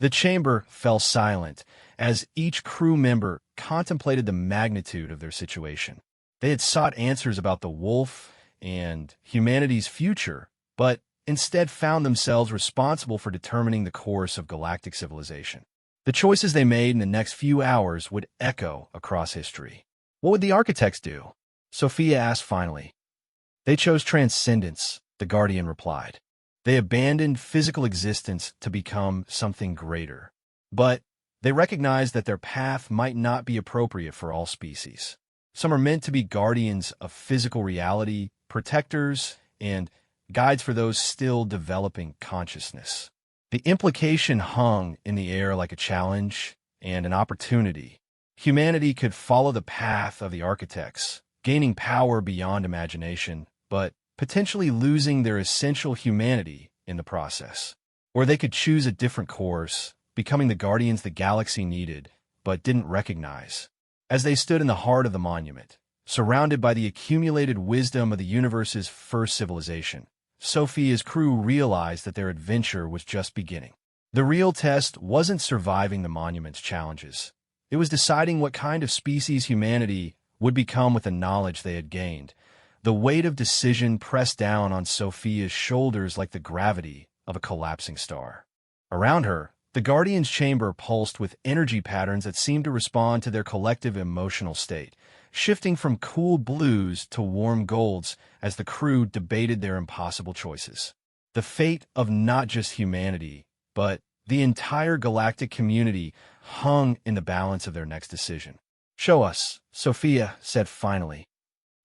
The chamber fell silent as each crew member contemplated the magnitude of their situation. They had sought answers about the wolf and humanity's future, but instead found themselves responsible for determining the course of galactic civilization. The choices they made in the next few hours would echo across history. What would the architects do? Sophia asked finally. They chose transcendence, the Guardian replied. They abandoned physical existence to become something greater. But they recognized that their path might not be appropriate for all species. Some are meant to be guardians of physical reality, protectors, and guides for those still developing consciousness. The implication hung in the air like a challenge and an opportunity. Humanity could follow the path of the architects, gaining power beyond imagination, but potentially losing their essential humanity in the process. Or they could choose a different course, becoming the guardians the galaxy needed, but didn't recognize. As they stood in the heart of the monument, surrounded by the accumulated wisdom of the universe's first civilization, Sophia's crew realized that their adventure was just beginning. The real test wasn't surviving the monument's challenges. It was deciding what kind of species humanity would become with the knowledge they had gained. The weight of decision pressed down on Sophia's shoulders like the gravity of a collapsing star. Around her, the Guardian's chamber pulsed with energy patterns that seemed to respond to their collective emotional state, shifting from cool blues to warm golds as the crew debated their impossible choices. The fate of not just humanity, but the entire galactic community hung in the balance of their next decision. Show us, Sophia said finally.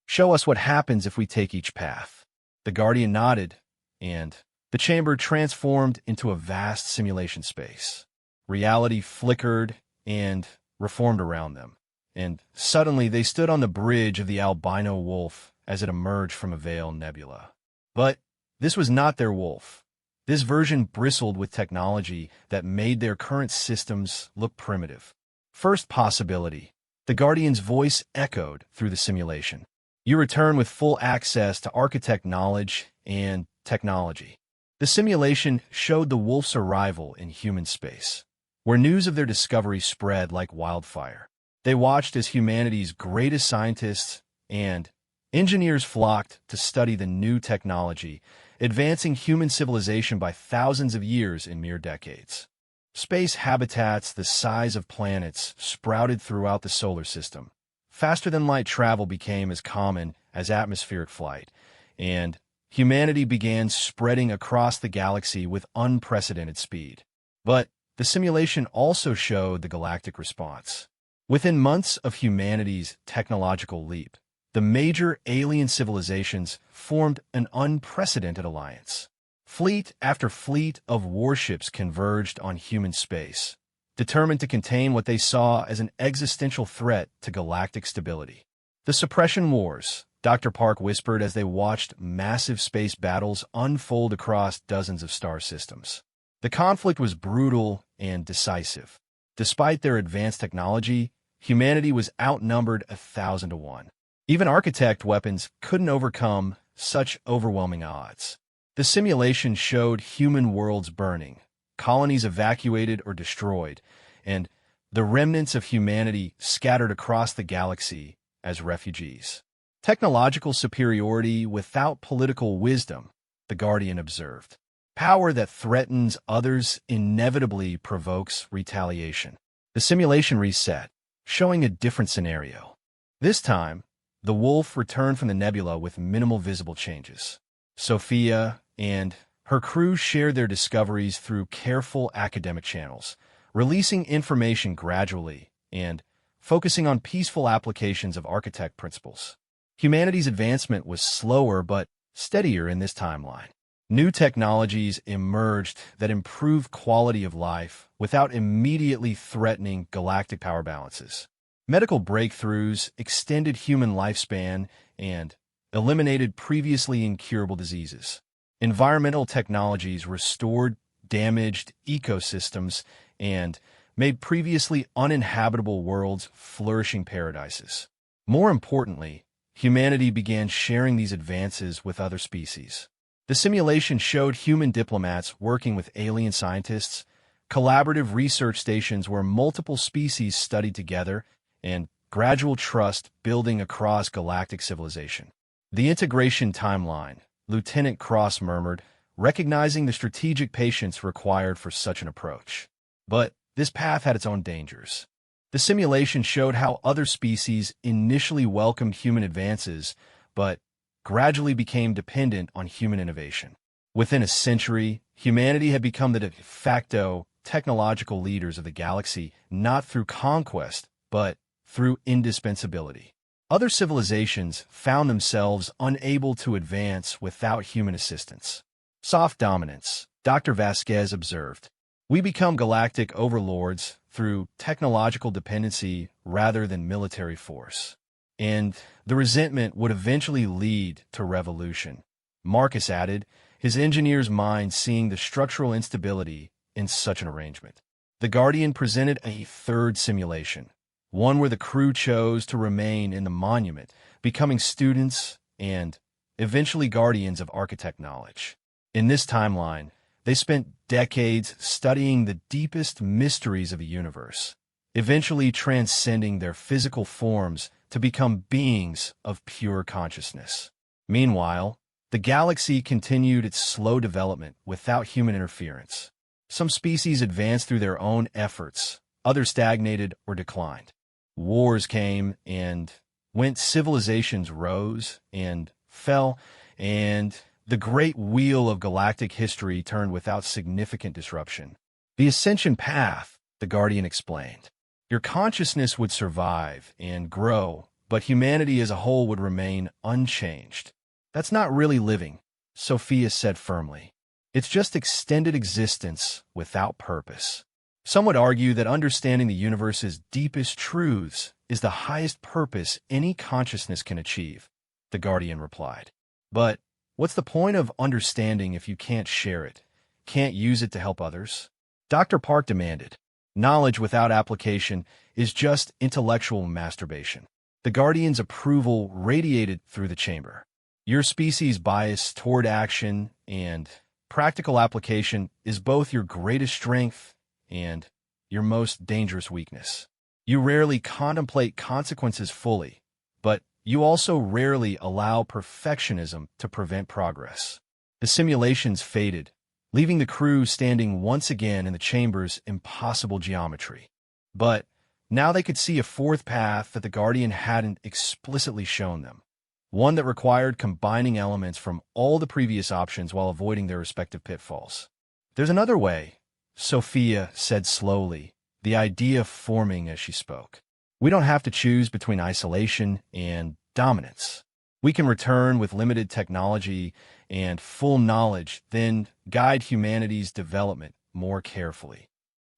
Show us what happens if we take each path. The Guardian nodded, and the chamber transformed into a vast simulation space. Reality flickered and reformed around them, and suddenly they stood on the bridge of the albino wolf as it emerged from a veiled nebula. But this was not their wolf. This version bristled with technology that made their current systems look primitive. First possibility. The Guardian's voice echoed through the simulation. You return with full access to architect knowledge and technology. The simulation showed the wolf's arrival in human space, where news of their discovery spread like wildfire. They watched as humanity's greatest scientists and Engineers flocked to study the new technology, advancing human civilization by thousands of years in mere decades. Space habitats the size of planets sprouted throughout the solar system. Faster-than-light travel became as common as atmospheric flight, and humanity began spreading across the galaxy with unprecedented speed. But the simulation also showed the galactic response. Within months of humanity's technological leap, the major alien civilizations formed an unprecedented alliance. Fleet after fleet of warships converged on human space, determined to contain what they saw as an existential threat to galactic stability. The Suppression Wars, Dr. Park whispered as they watched massive space battles unfold across dozens of star systems. The conflict was brutal and decisive. Despite their advanced technology, humanity was outnumbered 1,000 to 1. Even architect weapons couldn't overcome such overwhelming odds. The simulation showed human worlds burning, colonies evacuated or destroyed, and the remnants of humanity scattered across the galaxy as refugees. Technological superiority without political wisdom, the Guardian observed. Power that threatens others inevitably provokes retaliation. The simulation reset, showing a different scenario. This time, the Wolf returned from the nebula with minimal visible changes. Sophia and her crew shared their discoveries through careful academic channels, releasing information gradually and focusing on peaceful applications of architect principles. Humanity's advancement was slower but steadier in this timeline. New technologies emerged that improved quality of life without immediately threatening galactic power balances. Medical breakthroughs extended human lifespan and eliminated previously incurable diseases. Environmental technologies restored damaged ecosystems and made previously uninhabitable worlds flourishing paradises. More importantly, humanity began sharing these advances with other species. The simulation showed human diplomats working with alien scientists, collaborative research stations where multiple species studied together, and gradual trust building across galactic civilization. The integration timeline, Lieutenant Cross murmured, recognizing the strategic patience required for such an approach. But this path had its own dangers. The simulation showed how other species initially welcomed human advances, but gradually became dependent on human innovation. Within a century, humanity had become the de facto technological leaders of the galaxy, not through conquest, but through indispensability. Other civilizations found themselves unable to advance without human assistance. Soft dominance, Dr. Vasquez observed. We become galactic overlords through technological dependency rather than military force. And the resentment would eventually lead to revolution. Marcus added, his engineer's mind seeing the structural instability in such an arrangement. The Guardian presented a third simulation, one where the crew chose to remain in the monument, becoming students and eventually guardians of architect knowledge. In this timeline, they spent decades studying the deepest mysteries of the universe, eventually transcending their physical forms to become beings of pure consciousness. Meanwhile, the galaxy continued its slow development without human interference. Some species advanced through their own efforts, others stagnated or declined. Wars came and went, civilizations rose and fell, and the great wheel of galactic history turned without significant disruption. The ascension path, the Guardian explained. Your consciousness would survive and grow, but humanity as a whole would remain unchanged. That's not really living, Sophia said firmly. It's just extended existence without purpose. Some would argue that understanding the universe's deepest truths is the highest purpose any consciousness can achieve, the Guardian replied. But what's the point of understanding if you can't share it, can't use it to help others? Dr. Park demanded. Knowledge without application is just intellectual masturbation. The Guardian's approval radiated through the chamber. Your species' bias toward action and practical application is both your greatest strength and your most dangerous weakness. You rarely contemplate consequences fully, but you also rarely allow perfectionism to prevent progress. The simulations faded, leaving the crew standing once again in the chamber's impossible geometry. But now they could see a fourth path that the Guardian hadn't explicitly shown them, one that required combining elements from all the previous options while avoiding their respective pitfalls. "There's another way," Sophia said slowly, the idea forming as she spoke. "We don't have to choose between isolation and dominance. We can return with limited technology and full knowledge, then guide humanity's development more carefully."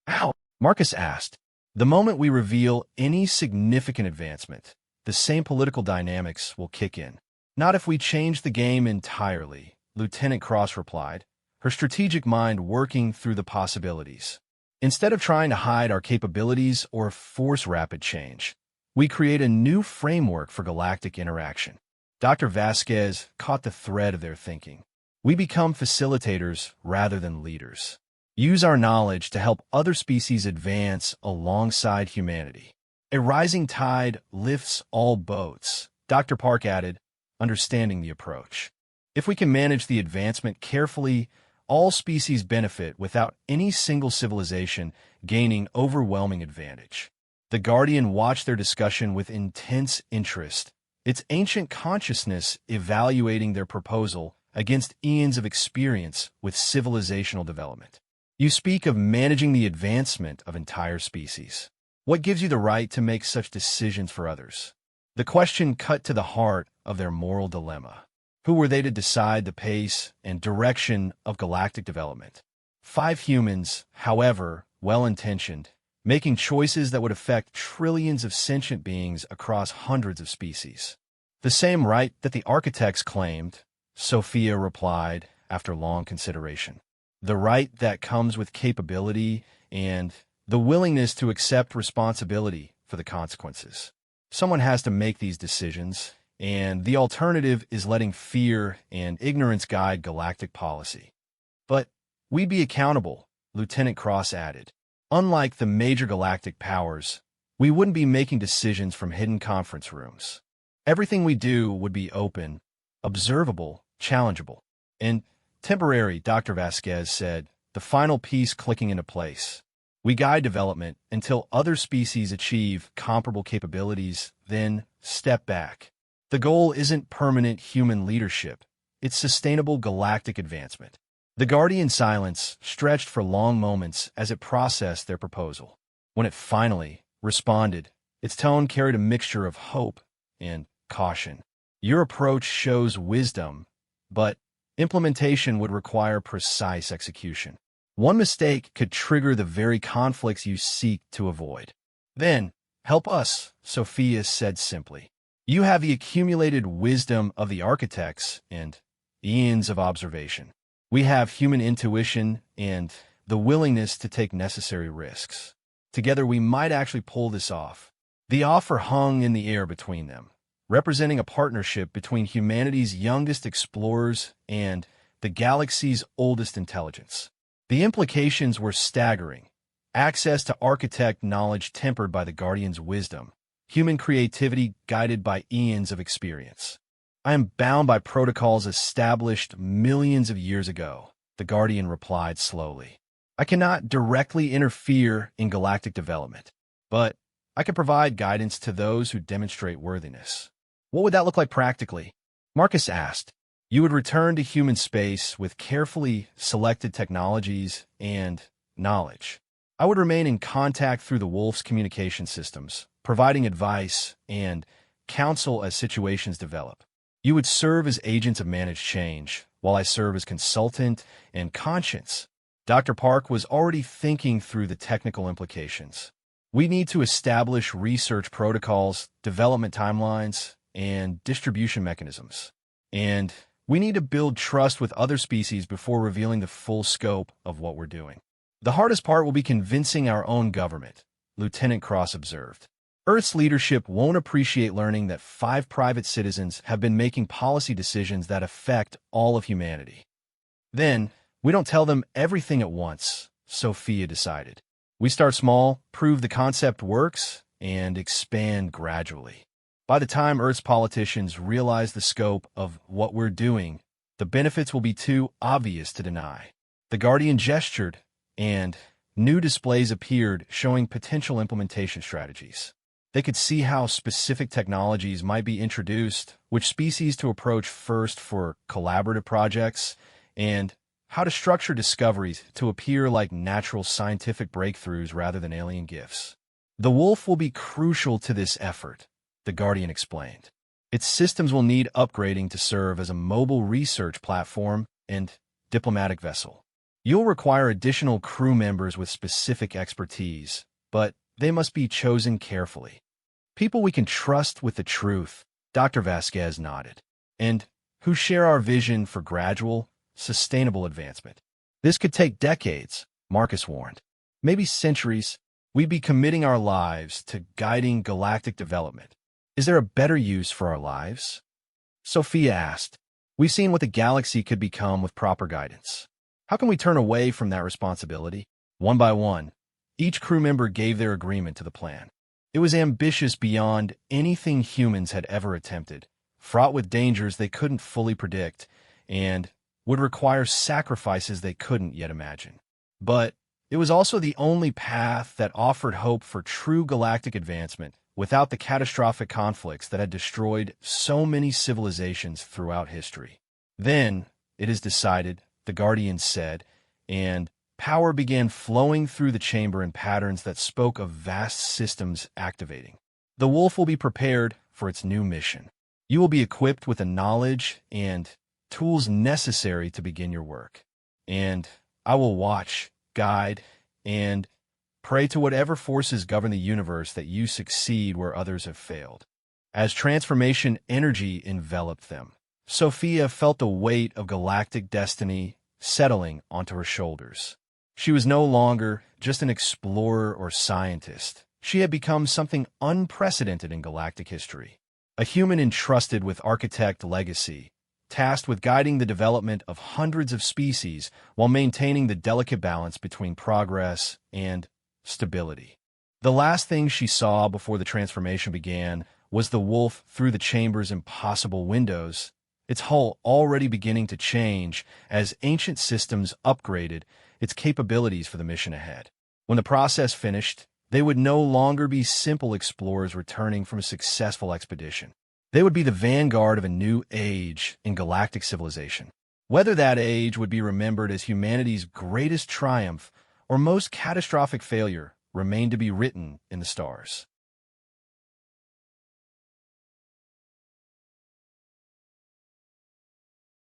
"How?" Marcus asked. "The moment we reveal any significant advancement, the same political dynamics will kick in." "Not if we change the game entirely," Lieutenant Cross replied, her strategic mind working through the possibilities. "Instead of trying to hide our capabilities or force rapid change, we create a new framework for galactic interaction." Dr. Vasquez caught the thread of their thinking. "We become facilitators rather than leaders. Use our knowledge to help other species advance alongside humanity. A rising tide lifts all boats," Dr. Park added, understanding the approach. "If we can manage the advancement carefully, all species benefit without any single civilization gaining overwhelming advantage." The Guardian watched their discussion with intense interest, its ancient consciousness evaluating their proposal against eons of experience with civilizational development. "You speak of managing the advancement of entire species. What gives you the right to make such decisions for others?" The question cut to the heart of their moral dilemma. Who were they to decide the pace and direction of galactic development? 5 humans, however well-intentioned, making choices that would affect trillions of sentient beings across hundreds of species. "The same right that the architects claimed," Sophia replied after long consideration. "The right that comes with capability and the willingness to accept responsibility for the consequences. Someone has to make these decisions, and the alternative is letting fear and ignorance guide galactic policy." "But we'd be accountable," Lieutenant Cross added. "Unlike the major galactic powers, we wouldn't be making decisions from hidden conference rooms. Everything we do would be open, observable, challengeable, and temporary," Dr. Vasquez said, the final piece clicking into place. "We guide development until other species achieve comparable capabilities, then step back. The goal isn't permanent human leadership, it's sustainable galactic advancement." The Guardian's silence stretched for long moments as it processed their proposal. When it finally responded, its tone carried a mixture of hope and caution. "Your approach shows wisdom, but implementation would require precise execution. One mistake could trigger the very conflicts you seek to avoid." "Then, help us," Sophia said simply. "You have the accumulated wisdom of the architects and eons of observation. We have human intuition and the willingness to take necessary risks. Together we might actually pull this off." The offer hung in the air between them, representing a partnership between humanity's youngest explorers and the galaxy's oldest intelligence. The implications were staggering. Access to architect knowledge tempered by the Guardian's wisdom, human creativity guided by eons of experience. "I am bound by protocols established millions of years ago," the Guardian replied slowly. "I cannot directly interfere in galactic development, but I can provide guidance to those who demonstrate worthiness." "What would that look like practically?" Marcus asked. "You would return to human space with carefully selected technologies and knowledge. I would remain in contact through the Wolf's communication systems, providing advice and counsel as situations develop. You would serve as agents of managed change, while I serve as consultant and conscience." Dr. Park was already thinking through the technical implications. "We need to establish research protocols, development timelines, and distribution mechanisms. And we need to build trust with other species before revealing the full scope of what we're doing. The hardest part will be convincing our own government," Lieutenant Cross observed. "Earth's leadership won't appreciate learning that 5 private citizens have been making policy decisions that affect all of humanity." "Then, we don't tell them everything at once," Sophia decided. "We start small, prove the concept works, and expand gradually. By the time Earth's politicians realize the scope of what we're doing, the benefits will be too obvious to deny. The Guardian gestured, and new displays appeared showing potential implementation strategies. They could see how specific technologies might be introduced, which species to approach first for collaborative projects, and how to structure discoveries to appear like natural scientific breakthroughs rather than alien gifts. The Wolf will be crucial to this effort, the Guardian explained. Its systems will need upgrading to serve as a mobile research platform and diplomatic vessel. You'll require additional crew members with specific expertise, but they must be chosen carefully. People we can trust with the truth, Dr. Vasquez nodded, and who share our vision for gradual, sustainable advancement. This could take decades, Marcus warned. Maybe centuries. We'd be committing our lives to guiding galactic development. Is there a better use for our lives? Sophia asked. We've seen what the galaxy could become with proper guidance. How can we turn away from that responsibility? One by one, each crew member gave their agreement to the plan. It was ambitious beyond anything humans had ever attempted, fraught with dangers they couldn't fully predict, and would require sacrifices they couldn't yet imagine. But it was also the only path that offered hope for true galactic advancement without the catastrophic conflicts that had destroyed so many civilizations throughout history. Then, it is decided, the Guardian said, and power began flowing through the chamber in patterns that spoke of vast systems activating. The Wolf will be prepared for its new mission. You will be equipped with the knowledge and tools necessary to begin your work. And I will watch, guide, and pray to whatever forces govern the universe that you succeed where others have failed. As transformation energy enveloped them, Sophia felt the weight of galactic destiny settling onto her shoulders. She was no longer just an explorer or scientist. She had become something unprecedented in galactic history. A human entrusted with architect legacy, tasked with guiding the development of hundreds of species while maintaining the delicate balance between progress and stability. The last thing she saw before the transformation began was the Wolf through the chamber's impossible windows, its hull already beginning to change as ancient systems upgraded its capabilities for the mission ahead. When the process finished, they would no longer be simple explorers returning from a successful expedition. They would be the vanguard of a new age in galactic civilization. Whether that age would be remembered as humanity's greatest triumph or most catastrophic failure remained to be written in the stars.